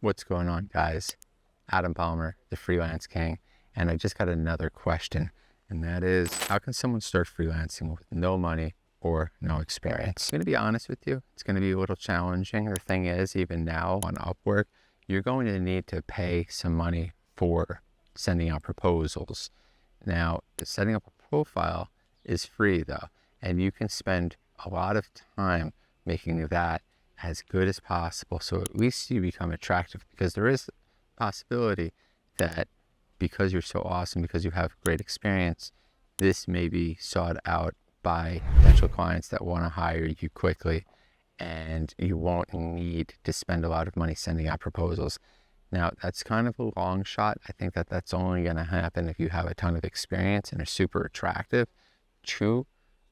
What's going on, guys? Adam Palmer, the Freelance King, and I just got another question, and that is, how can someone start freelancing with no money or no experience? I'm going to be honest with you, it's going to be a little challenging. The thing is, even now on Upwork, you're going to need to pay some money for sending out proposals. Now, setting up a profile is free though, and you can spend a lot of time making that as good as possible, so at least you become attractive, because there is a possibility that because you're so awesome, because you have great experience, this may be sought out by potential clients that want to hire you quickly, and you won't need to spend a lot of money sending out proposals. Now, that's kind of a long shot. I think that that's only going to happen if you have a ton of experience and are super attractive to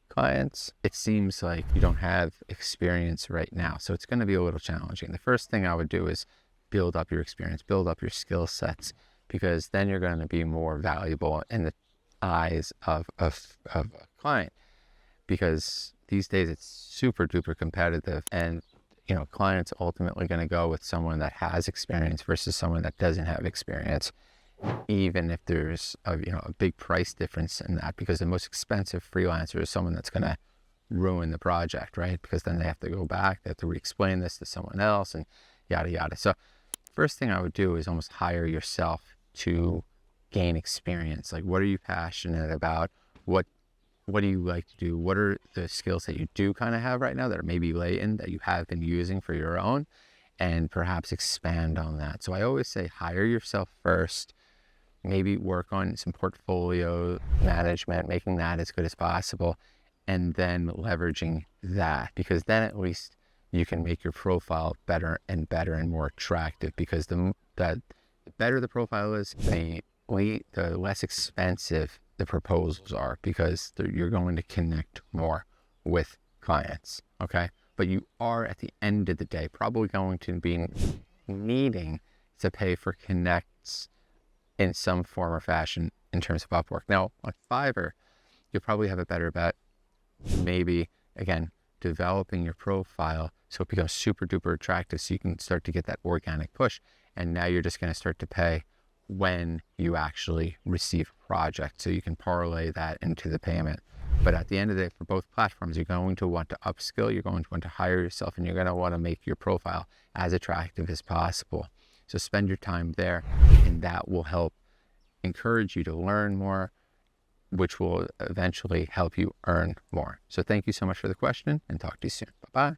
clients. It seems like you don't have experience right now, so it's going to be a little challenging. The first thing I would do is build up your experience, build up your skill sets, because then you're going to be more valuable in the eyes of a client, because these days it's super duper competitive, and clients ultimately going to go with someone that has experience versus someone that doesn't have experience, even if there's a big price difference in that, because the most expensive freelancer is someone that's going to ruin the project, right? Because then they have to go back, they have to re-explain this to someone else, and yada yada. So first thing I would do is almost hire yourself to gain experience. Like, what are you passionate about? What do you like to do? What are the skills that you do kind of have right now that are maybe latent that you have been using for your own, and perhaps expand on that? So I always say hire yourself first, maybe work on some portfolio management, making that as good as possible, and then leveraging that, because then at least you can make your profile better and better and more attractive, because the better the profile is, the less expensive the proposals are, because you're going to connect more with clients, okay? But you are, at the end of the day, probably going to be needing to pay for connects in some form or fashion in terms of Upwork. Now, on Fiverr, you'll probably have a better bet, maybe, again, developing your profile so it becomes super duper attractive, so you can start to get that organic push, and now you're just going to start to pay when you actually receive a project, so you can parlay that into the payment. But at the end of the day, for both platforms, you're going to want to upskill, you're going to want to hire yourself, and you're going to want to make your profile as attractive as possible. So spend your time there, and that will help encourage you to learn more, which will eventually help you earn more. So thank you so much for the question, and talk to you soon. Bye-bye.